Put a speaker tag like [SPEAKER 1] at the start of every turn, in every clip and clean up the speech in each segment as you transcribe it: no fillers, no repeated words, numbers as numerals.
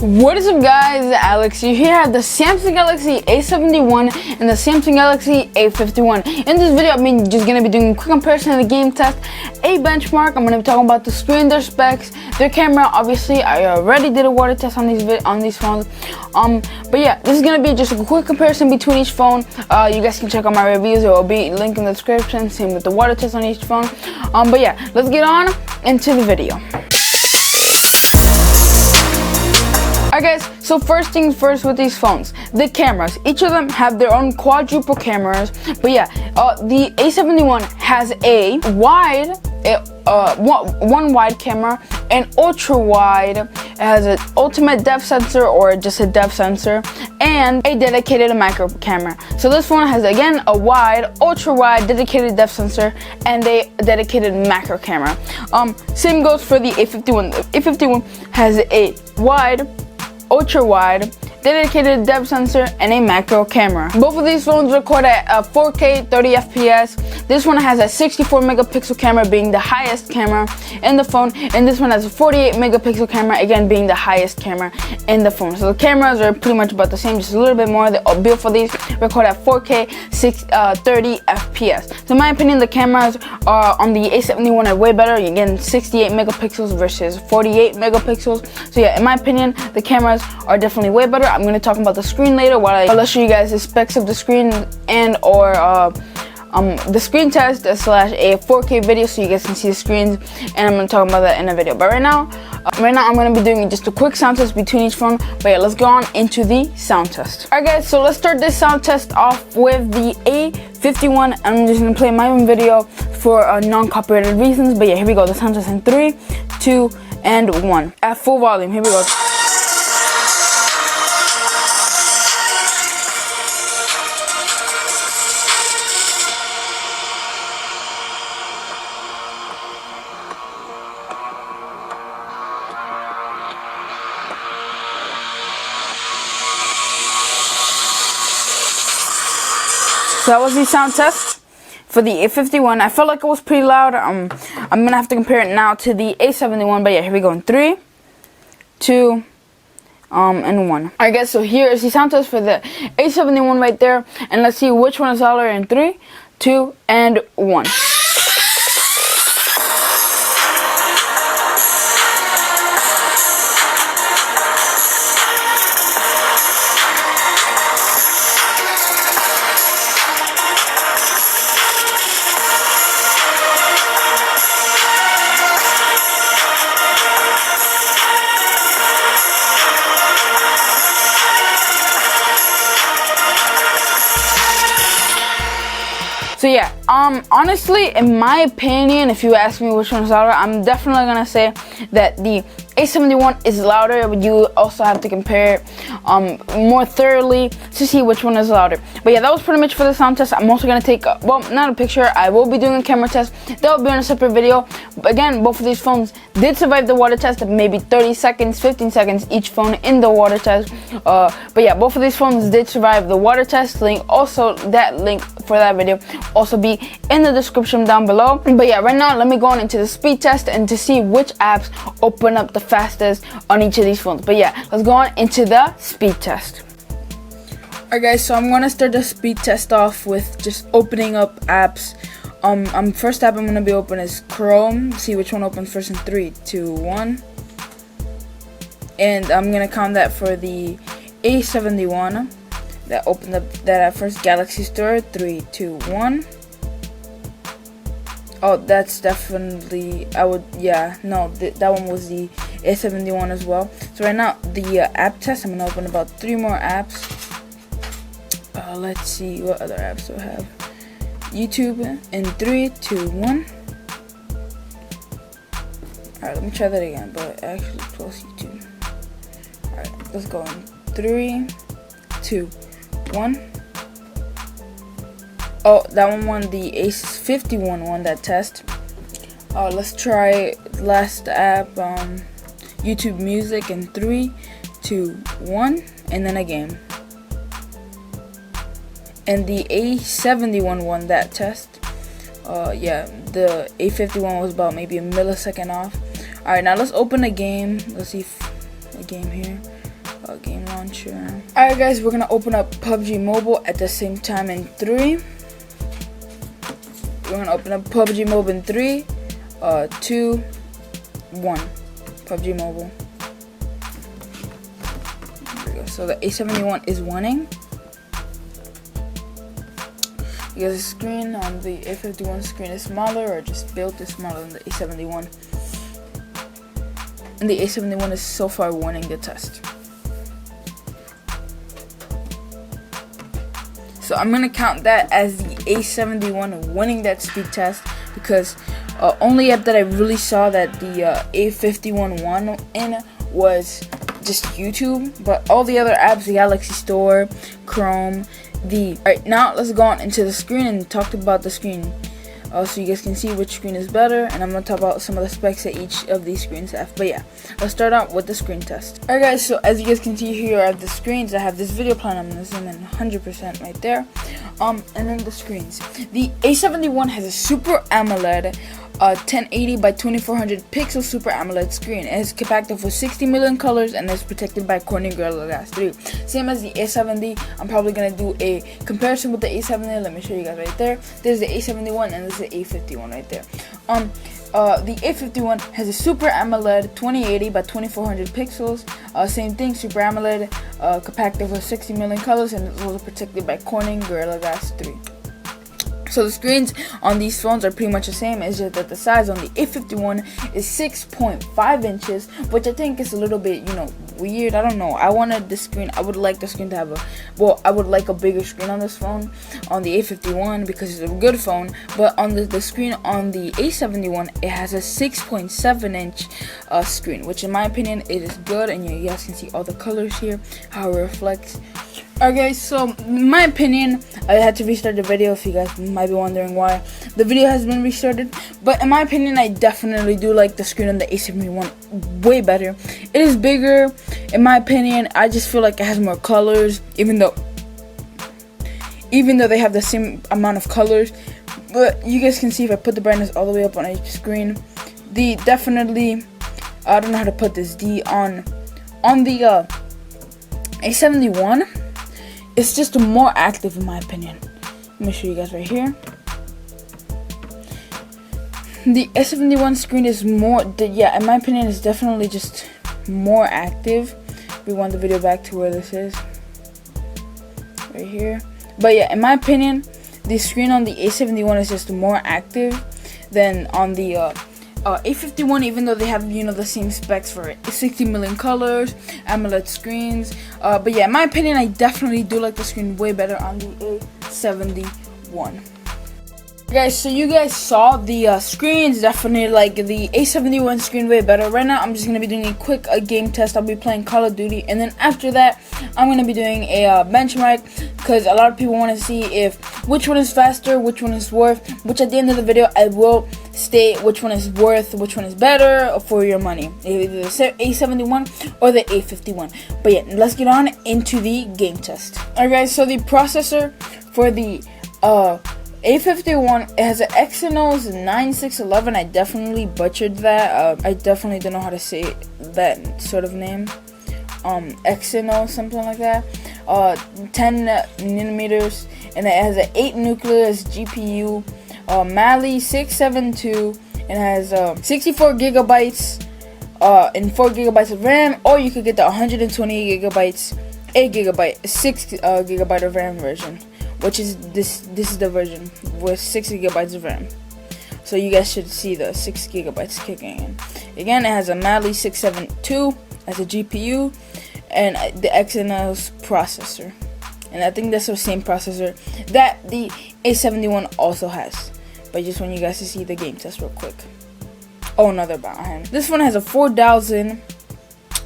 [SPEAKER 1] What is up, guys? Alex. You here have the Samsung Galaxy A71 and the Samsung Galaxy A51. In this video, I'm just gonna be doing a quick comparison of the game test, a benchmark. I'm gonna be talking about the screen, their specs, their camera. Obviously, I already did a water test on these phones. But yeah, this is gonna be just a quick comparison between each phone. You guys can check out my reviews. It will be linked in the description. Same with the water test on each phone. But yeah, let's get on into the video. Alright guys, so first things first with these phones, the cameras. Each of them have their own quadruple cameras, but yeah, the A71 has a wide, one wide camera, an ultra wide. It has an ultimate depth sensor or just a depth sensor, and a dedicated macro camera. So this one has again a wide, ultra wide, dedicated depth sensor, and a dedicated macro camera. Same goes for the A51. The A51 has a wide, ultra wide, dedicated depth sensor, and a macro camera. Both of these phones record at 4K 30 FPS. This one has a 64 megapixel camera being the highest camera in the phone, and this one has a 48 megapixel camera, again being the highest camera in the phone. So the cameras are pretty much about the same, just a little bit more. The build for these record at 4K 30 FPS. So in my opinion, the cameras on the A71 are way better. Again, 68 megapixels versus 48 megapixels. So yeah, in my opinion, the cameras are definitely way better. I'm going to talk about the screen later while I'll show you guys the specs of the screen and or the screen test / a 4K video so you guys can see the screens, and I'm going to talk about that in a video. But right now I'm going to be doing just a quick sound test between each phone. But yeah, let's go on into the sound test. Alright guys, so let's start this sound test off with the A51. I'm just going to play my own video for non-copyrighted reasons. But yeah, here we go. The sound test in 3, 2, and 1 at full volume. Here we go. So that was the sound test for the A51. I felt like it was pretty loud. I'm gonna have to compare it now to the A71. But yeah, here we go in 3, 2, and 1. Alright guys, so here is the sound test for the A71 right there, and let's see which one is louder in 3, 2, and 1. So yeah, honestly, in my opinion, if you ask me which one is louder, I'm definitely gonna say that the A71 is louder, but you also have to compare it more thoroughly to see which one is louder. But yeah, that was pretty much for the sound test. I'm also gonna take, well, not a picture, I will be doing a camera test. That will be in a separate video. But again, both of these phones did survive the water test of maybe 30 seconds, 15 seconds each phone in the water test. But yeah, both of these phones did survive the water test. Link, also that link for that video also be in the description down below. But yeah, right now let me go on into the speed test and to see which apps open up the fastest on each of these phones. But yeah, let's go on into the speed test. Alright guys, so I'm gonna start the speed test off with just opening up apps. First app I'm gonna be open is Chrome. See which one opens first in 3, 2, 1. And I'm gonna count that for the A71 that opened up that at first Galaxy Store. 3, 2, 1. Oh, that's definitely, that one was the A71 as well. So right now, the app test, I'm going to open about 3 more apps. Let's see, what other apps do I have? YouTube in 3, 2, 1. Alright, let me try that again, but actually close YouTube. Alright, let's go in 3, 2, 1. Oh, that one won the A51 won that test. Let's try last app, YouTube Music in 3, 2, 1, and then a game. And the A71 won that test. Yeah, the A51 was about maybe a millisecond off. Alright, now let's open a game. Let's see if a game here. game launcher. Alright guys, we're gonna open up PUBG Mobile at the same time in 3. We're gonna open up PUBG Mobile in 3, 2, 1. PUBG Mobile. There we go. So the A71 is winning. You guys, the screen on the A51 screen is smaller, or just built is smaller than the A71. And the A71 is so far winning the test. So I'm gonna count that as the A71 winning that speed test, because only app that I really saw that the A51 won in was just YouTube, but all the other apps, the Galaxy Store, Chrome, Alright, now let's go on into the screen and talk about the screen. So you guys can see which screen is better, and I'm going to talk about some of the specs that each of these screens have. But yeah, let's start out with the screen test. Alright guys, so as you guys can see here, I have the screens. I have this video plan. I'm going to zoom in 100% right there. And then the screens. The A71 has a Super AMOLED 1080 by 2400 pixel Super AMOLED screen. It is compacted for 60 million colors and is protected by Corning Gorilla Glass 3. Same as the A70. I'm probably going to do a comparison with the A70. Let me show you guys right there. There's the A71 and this is the A51 right there. The A51 has a Super AMOLED 2080 by 2400 pixels. Same thing, Super AMOLED, compacted for 60 million colors, and it's also protected by Corning Gorilla Glass 3. So the screens on these phones are pretty much the same. It's just that the size on the A51 is 6.5 inches, which I think is a little bit, weird. I don't know. I wanted the screen. I would like the screen to have I would like a bigger screen on this phone, on the A51, because it's a good phone. But on the screen on the A71, it has a 6.7 inch screen, which in my opinion it is good. And you guys can see all the colors here, how it reflects. Okay, so in my opinion, I had to restart the video. If you guys might be wondering why the video has been restarted, but in my opinion, I definitely do like the screen on the A71 way better. It is bigger, in my opinion. I just feel like it has more colors, even though they have the same amount of colors. But you guys can see if I put the brightness all the way up on each screen, I don't know how to put this. On the A71. It's just more active in my opinion. Let me show you guys right here. The A71 screen is more, in my opinion, it's definitely just more active. We want the video back to where this is, right here. But yeah, in my opinion, the screen on the A71 is just more active than on the A51, even though they have the same specs for 60 million colors, AMOLED screens. But yeah, in my opinion, I definitely do like the screen way better on the A71. Guys, so you guys saw the screens. Definitely like the A71 screen way better. Right now I'm just gonna be doing a quick game test. I'll be playing Call of Duty, and then after that I'm gonna be doing a benchmark, because a lot of people want to see which one is faster, which one is worth, which at the end of the video I will state which one is worth, which one is better for your money, either the A71 or the A51. But yeah, let's get on into the game test. Alright guys, so the processor for the A51, it has an Exynos 9611. I definitely butchered that. I definitely don't know how to say that sort of name. Exynos, something like that. 10 nanometers, and it has an 8 nucleus GPU. Mali 672, and has 64 gigabytes and 4 gigabytes of RAM, or you could get the 128 gigabytes, 8 gigabyte, 6 gigabyte of RAM version, which is this is the version with 6 gigabytes of RAM. So you guys should see the 6 gigabytes kicking in. Again, it has a Mali 672 as a GPU and the Exynos processor, and I think that's the same processor that the A71 also has. But I just want you guys to see the game test real quick. Oh no, they're behind. This one has a 4000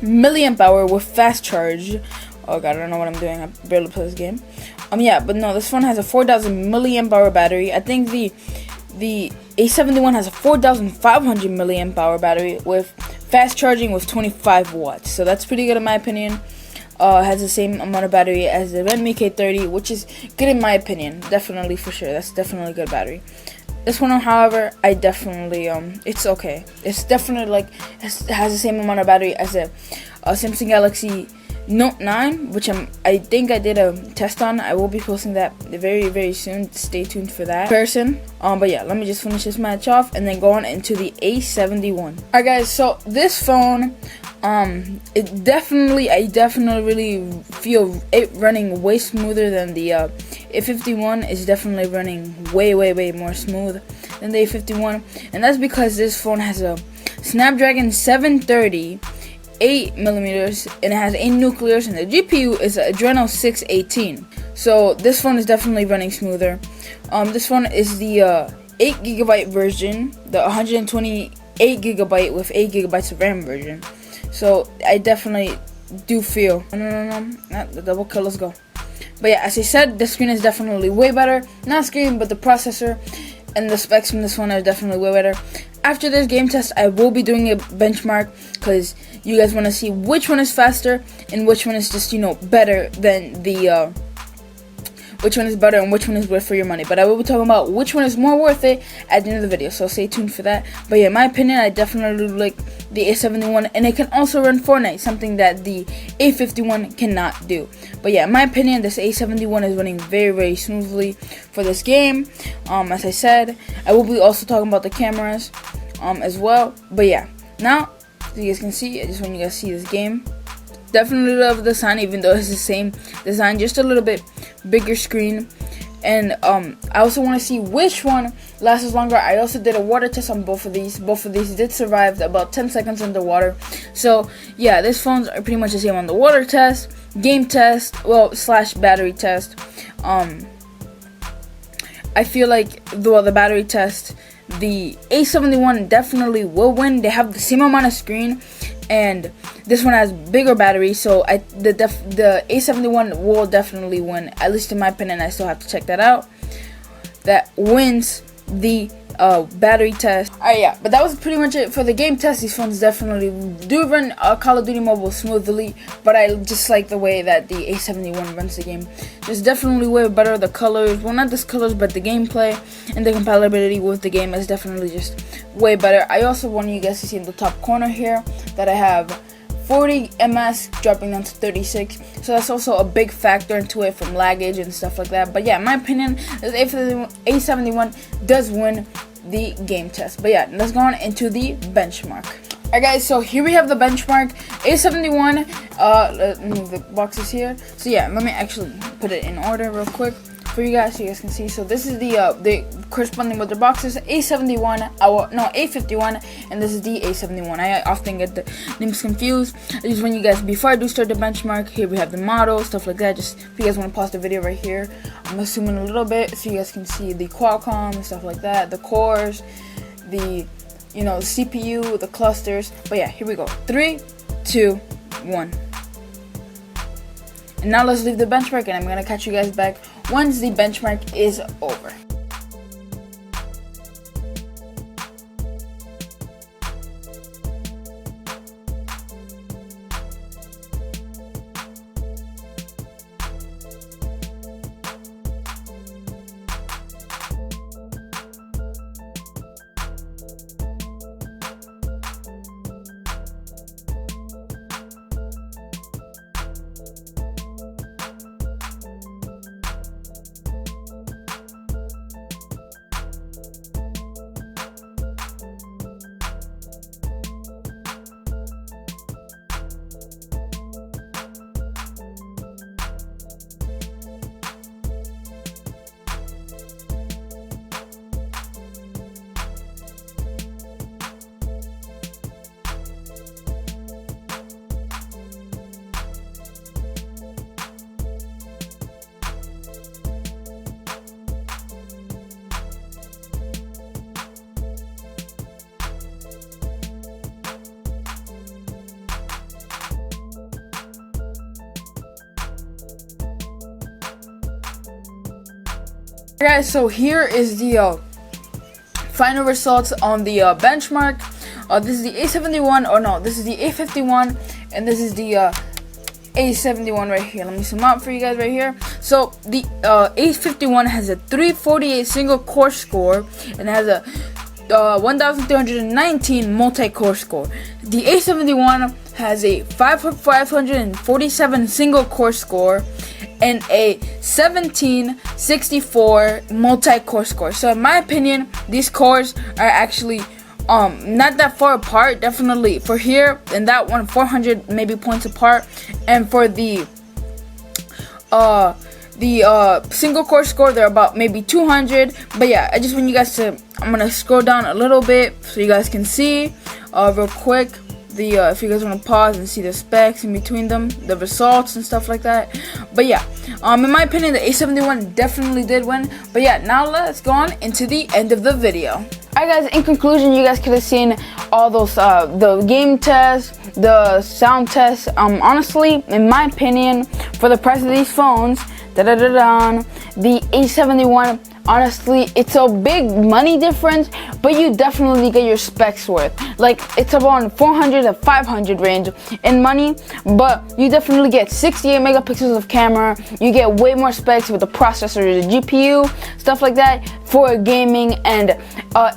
[SPEAKER 1] milliamp hour with fast charge. Oh god, I don't know what I'm doing. I barely play this game. Yeah, but no, this one has a 4000 milliamp hour battery. I think the A71 has a 4500 milliamp hour battery with fast charging with 25 watts. So that's pretty good in my opinion. Has the same amount of battery as the Redmi K30, which is good in my opinion. Definitely, for sure. That's definitely a good battery. This one, however, I definitely it's okay. It's definitely like has the same amount of battery as a Samsung Galaxy Note 9, which I think I did a test on. I will be posting that very soon. Stay tuned for that person. But yeah, let me just finish this match off and then go on into the A71. Alright guys, so this phone, I definitely really feel it running way smoother than the A51 is definitely running way more smooth than the A51, and that's because this phone has a Snapdragon 730 8mm, and it has 8 nucleus, and the GPU is an Adreno 618. So this phone is definitely running smoother. This phone is the 8GB version, the 128GB with 8GB of RAM version. So I definitely do feel not the double kill. Let's go. But yeah, as I said, the screen is definitely way better. Not screen, but the processor and the specs from this one are definitely way better. After this game test, I will be doing a benchmark because you guys want to see which one is faster and which one is just, better than the which one is better and which one is worth for your money. But I will be talking about which one is more worth it at the end of the video, so stay tuned for that. But yeah, in my opinion, I definitely like the A71, and it can also run Fortnite, something that the A51 cannot do. But yeah, in my opinion, this A71 is running very smoothly for this game. As I said, I will be also talking about the cameras as well. But yeah, now as you guys can see, I just want you guys to see this game. Definitely love the design, even though it's the same design, just a little bit bigger screen. And I also want to see which one lasts longer. I also did a water test on both of these. Both of these did survive about 10 seconds underwater. So yeah, these phones are pretty much the same on the water test, game test, well / battery test. I feel like the battery test, the A71 definitely will win. They have the same amount of screen, and this one has bigger battery, so the A71 will definitely win, at least in my opinion. I still have to check that out. That wins the battery test. Alright, yeah, but that was pretty much it for the game test. These phones definitely do run Call of Duty Mobile smoothly, but I just like the way that the A71 runs the game. Just definitely way better. The colors, well, not just colors, but the gameplay and the compatibility with the game is definitely just way better. I also want you guys to see in the top corner here that I have 40 ms dropping down to 36, so that's also a big factor into it from laggage and stuff like that. But yeah, in my opinion, this A71 does win the game test. But yeah, let's go on into the benchmark. Alright guys, so here we have the benchmark. A71, let me move the boxes here. So yeah, let me actually put it in order real quick for you guys so you guys can see. So this is the corresponding with the boxes, A71, A51, and this is the A71. I often get the names confused. I just want you guys, before I do start the benchmark, here we have the model, stuff like that. Just if you guys want to pause the video right here, I'm assuming a little bit so you guys can see the Qualcomm and stuff like that, the cores, the the CPU, the clusters. But yeah, here we go. 3, 2, 1. And now let's leave the benchmark, and I'm gonna catch you guys back once the benchmark is over. Guys, so here is the final results on the benchmark. This is the A71, or no, this is the A51, and this is the A71 right here. Let me sum up for you guys right here. So the A51 has a 348 single core score and has a 1319 multi-core score. The A71 has a 547 single core score and a 1764 multi-core score. So in my opinion, these cores are actually not that far apart. Definitely for here and that one, 400 maybe points apart, and for the single core score, they're about maybe 200. But yeah, I just want you guys to, I'm gonna scroll down a little bit so you guys can see real quick the if you guys want to pause and see the specs in between them, the results and stuff like that. But yeah, in my opinion, the A71 definitely did win. But yeah, now let's go on into the end of the video. Alright guys, in conclusion, you guys could have seen all those the game tests, the sound tests. Honestly, in my opinion, for the price of these phones, the A71, honestly, it's a big money difference, but you definitely get your specs worth. Like, it's around 400 to 500 range in money, but you definitely get 68 megapixels of camera. You get way more specs with the processor, the GPU, stuff like that for gaming, and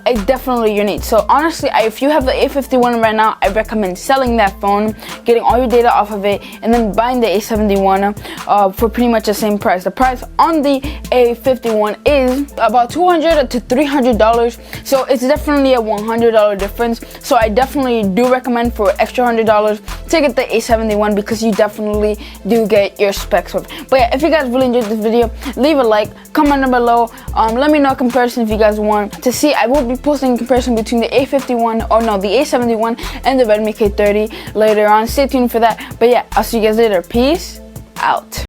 [SPEAKER 1] it definitely your need. So honestly, if you have the A51 right now, I recommend selling that phone, getting all your data off of it, and then buying the A71 for pretty much the same price. The price on the A51 is about $200 to $300, so it's definitely a $100 difference. So I definitely do recommend for extra $100 to get the A71 because you definitely do get your specs worth. But yeah, if you guys really enjoyed this video, leave a like, comment down below, let me know a comparison if you guys want to see. I will be posting a comparison between the A51, or no, the A71 and the Redmi K30 later on. Stay tuned for that. But yeah, I'll see you guys later. Peace out.